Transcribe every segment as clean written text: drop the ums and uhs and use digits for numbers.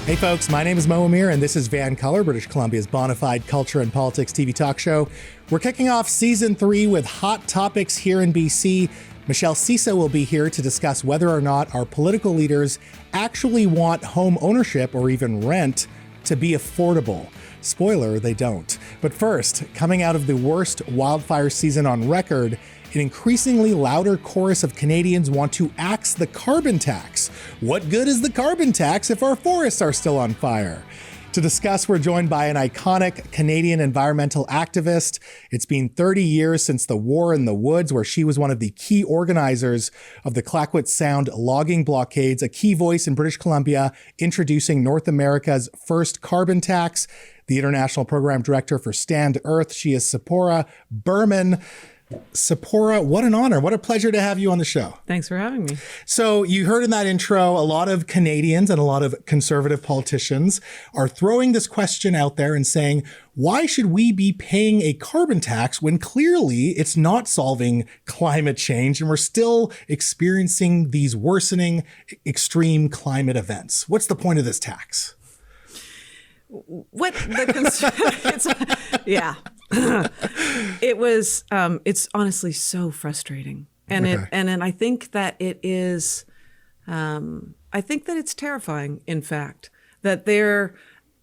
Hey folks, my name is Mo Amir and this is VANCOLOUR, British Columbia's bona fide culture and politics TV talk show. We're kicking off season 3 with hot topics here in BC. Michelle Cisa will be here to discuss whether or not our political leaders actually want home ownership or even rent to be affordable. Spoiler, they don't. But first, coming out of the worst wildfire season on record, an increasingly louder chorus of Canadians want to axe the carbon tax. What good is the carbon tax if our forests are still on fire? To discuss, we're joined by an iconic Canadian environmental activist. It's been 30 years since the War in the Woods, where she was one of the key organizers of the Clayoquot Sound logging blockades, a key voice in British Columbia, introducing North America's first carbon tax. The international program director for Stand Earth, she is Tzeporah Berman. Tzeporah, what an honor. What a pleasure to have you on the show. Thanks for having me. So you heard in that intro, a lot of Canadians and a lot of conservative politicians are throwing this question out there and saying, why should we be paying a carbon tax when clearly it's not solving climate change and we're still experiencing these worsening extreme climate events? What's the point of this tax? It's honestly so frustrating. And I think that it is, I think that it's terrifying, in fact, that they're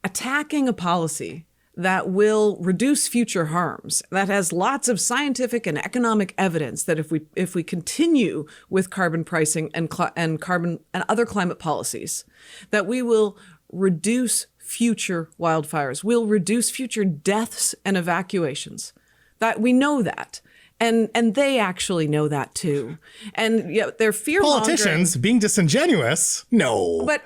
attacking a policy that will reduce future harms, that has lots of scientific and economic evidence that if we continue with carbon pricing and carbon and other climate policies, that we will reduce future wildfires, will reduce future deaths and evacuations. That we know that. And they actually know that too. And they're fear-mongering. Politicians being disingenuous? No. But,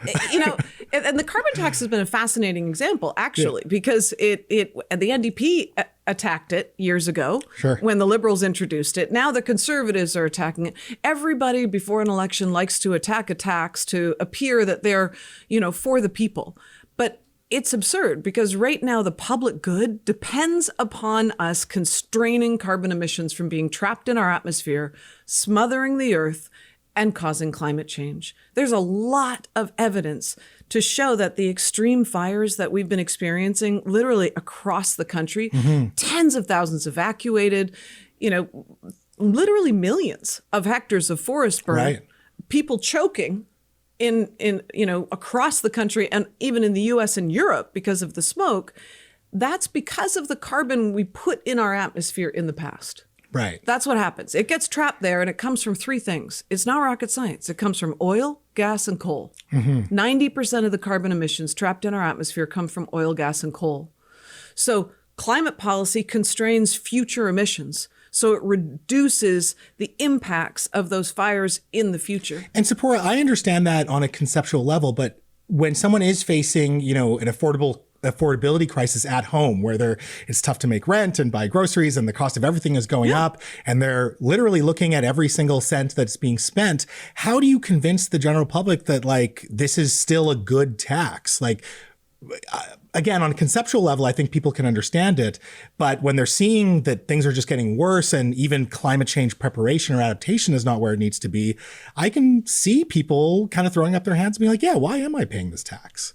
and the carbon tax has been a fascinating example, actually, because the NDP attacked it years ago when the Liberals introduced it. Now the Conservatives are attacking it. Everybody before an election likes to attack a tax to appear that they're, for the people. But it's absurd because right now the public good depends upon us constraining carbon emissions from being trapped in our atmosphere, smothering the earth, and causing climate change. There's a lot of evidence to show that the extreme fires that we've been experiencing literally across the country, tens of thousands evacuated, literally millions of hectares of forest burned, people choking in across the country and even in the US and Europe because of the smoke. That's because of the carbon we put in our atmosphere in the past. Right. That's what happens. It gets trapped there and it comes from three things. It's not rocket science. It comes from oil, gas, and coal. 90% of the carbon emissions trapped in our atmosphere come from oil, gas, and coal. So climate policy constrains future emissions. So it reduces the impacts of those fires in the future. And Tzeporah, I understand that on a conceptual level, but when someone is facing, an affordability crisis at home where it's tough to make rent and buy groceries and the cost of everything is going up and they're literally looking at every single cent that's being spent, how do you convince the general public that this is still a good tax? Again, on a conceptual level, I think people can understand it. But when they're seeing that things are just getting worse and even climate change preparation or adaptation is not where it needs to be, I can see people kind of throwing up their hands and being like, yeah, why am I paying this tax?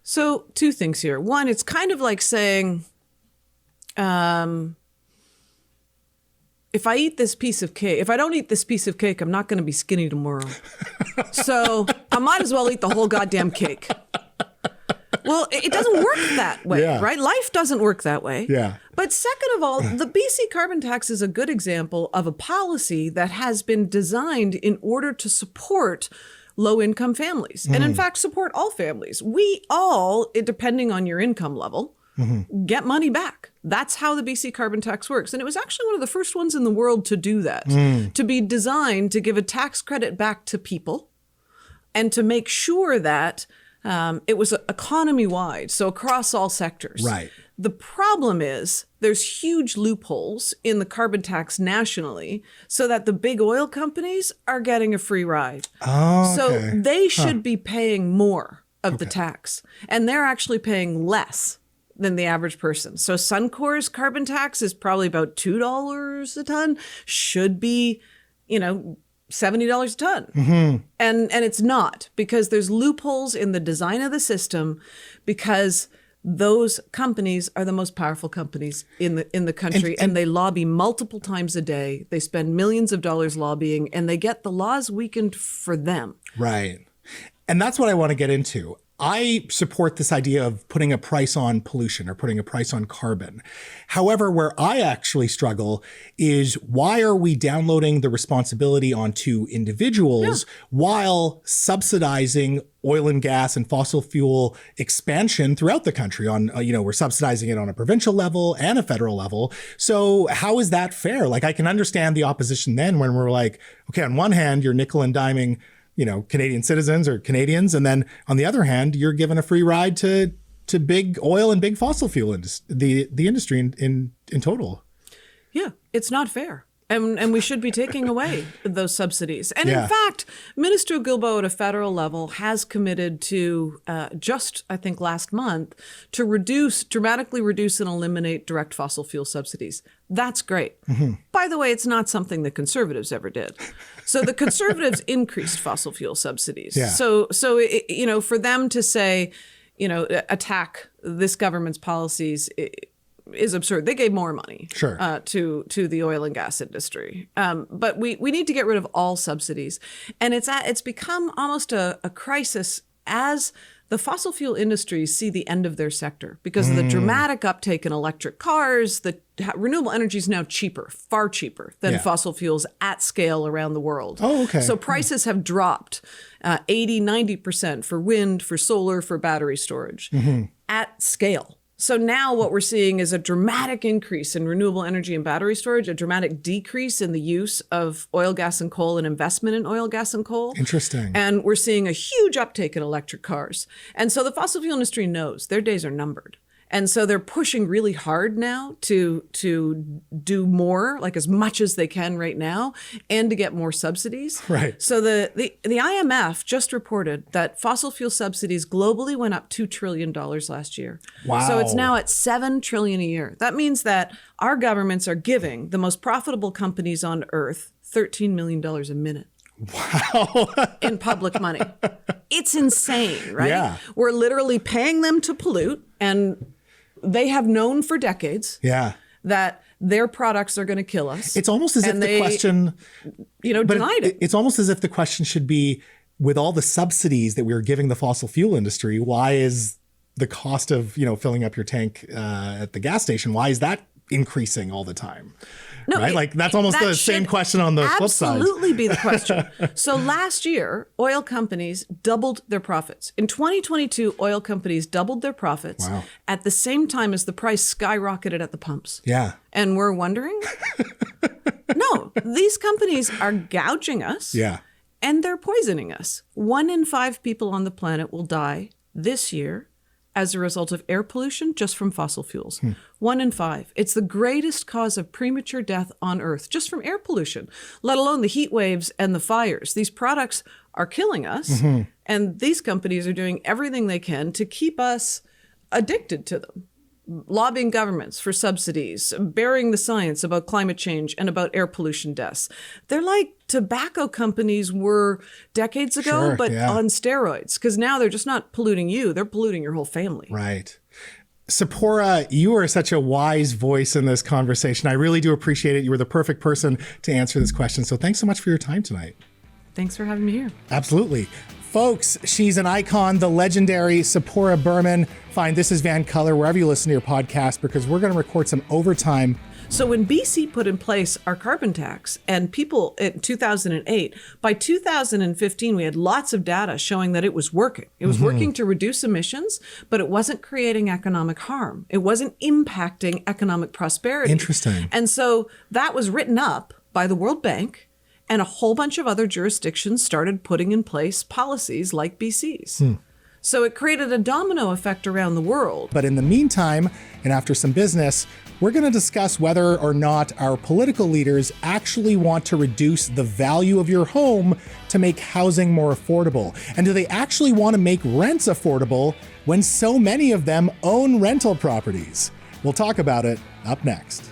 So two things here. One, it's kind of like saying, if I eat this piece of cake, if I don't eat this piece of cake, I'm not going to be skinny tomorrow. So I might as well eat the whole goddamn cake. Well, it doesn't work that way, right? Life doesn't work that way. Yeah. But second of all, the BC carbon tax is a good example of a policy that has been designed in order to support low-income families. And in fact, support all families. We all, depending on your income level, get money back. That's how the BC carbon tax works. And it was actually one of the first ones in the world to do that, to be designed to give a tax credit back to people and to make sure that it was economy-wide, so across all sectors. Right. The problem is there's huge loopholes in the carbon tax nationally so that the big oil companies are getting a free ride. Oh, so they should be paying more of the tax, and they're actually paying less than the average person. So Suncor's carbon tax is probably about $2 a ton, should be, $70 a ton. And it's not, because there's loopholes in the design of the system, because those companies are the most powerful companies in the country, and they lobby multiple times a day. They spend millions of dollars lobbying, and they get the laws weakened for them. Right. And that's what I want to get into. I support this idea of putting a price on pollution or putting a price on carbon. However, where I actually struggle is, why are we downloading the responsibility onto individuals while subsidizing oil and gas and fossil fuel expansion throughout the country? We're subsidizing it on a provincial level and a federal level. So how is that fair? Like, I can understand the opposition then when we're like, okay, on one hand, you're nickel and diming Canadian citizens or Canadians. And then on the other hand, you're given a free ride to big oil and big fossil fuel, the industry in total. Yeah, it's not fair. And we should be taking away those subsidies. And in fact, Minister Guilbeault at a federal level has committed to, I think last month, to dramatically reduce and eliminate direct fossil fuel subsidies. That's great. By the way, it's not something the Conservatives ever did. So the Conservatives increased fossil fuel subsidies. Yeah. So for them to say, attack this government's policies is absurd. They gave more money to the oil and gas industry. But we need to get rid of all subsidies. And it's become almost a crisis as the fossil fuel industries see the end of their sector because of the dramatic uptake in electric cars. The renewable energy is now cheaper, far cheaper than fossil fuels at scale around the world. Oh, okay. So prices have dropped 80, 90% for wind, for solar, for battery storage at scale. So now what we're seeing is a dramatic increase in renewable energy and battery storage, a dramatic decrease in the use of oil, gas, and coal and investment in oil, gas, and coal. Interesting. And we're seeing a huge uptake in electric cars. And so the fossil fuel industry knows their days are numbered. And so they're pushing really hard now to do more, like as much as they can right now, and to get more subsidies. Right. So the IMF just reported that fossil fuel subsidies globally went up $2 trillion last year. Wow. So it's now at $7 trillion a year. That means that our governments are giving the most profitable companies on earth $13 million a minute. Wow. In public money. It's insane, right? Yeah. We're literally paying them to pollute, and they have known for decades that their products are going to kill us. It's almost as if the question, denied it. It's almost as if the question should be, with all the subsidies that we're giving the fossil fuel industry, why is the cost of, filling up your tank at the gas station, why is that increasing all the time? No, right? Like that's almost the same question on the flip side. Absolutely be the question. So last year, oil companies doubled their profits. In 2022, oil companies doubled their profits at the same time as the price skyrocketed at the pumps. Yeah. And we're wondering? No, these companies are gouging us. Yeah. And they're poisoning us. 1 in 5 people on the planet will die this year as a result of air pollution just from fossil fuels. 1 in 5. It's the greatest cause of premature death on Earth just from air pollution, let alone the heat waves and the fires. These products are killing us, and these companies are doing everything they can to keep us addicted to them. Lobbying governments for subsidies, bearing the science about climate change and about air pollution deaths. They're like tobacco companies were decades ago, but on steroids, because now they're just not polluting you, they're polluting your whole family. Right. Tzeporah, you are such a wise voice in this conversation. I really do appreciate it. You were the perfect person to answer this question. So thanks so much for your time tonight. Thanks for having me here. Absolutely. Folks, she's an icon, the legendary Tzeporah Berman. Find This Is VANCOLOUR wherever you listen to your podcast, because we're going to record some overtime. So when BC put in place our carbon tax, and people in 2008, by 2015, we had lots of data showing that it was working. It was working to reduce emissions, but it wasn't creating economic harm. It wasn't impacting economic prosperity. Interesting. And so that was written up by the World Bank, and a whole bunch of other jurisdictions started putting in place policies like BC's. So it created a domino effect around the world. But in the meantime, and after some business, we're going to discuss whether or not our political leaders actually want to reduce the value of your home to make housing more affordable. And do they actually want to make rents affordable when so many of them own rental properties? We'll talk about it up next.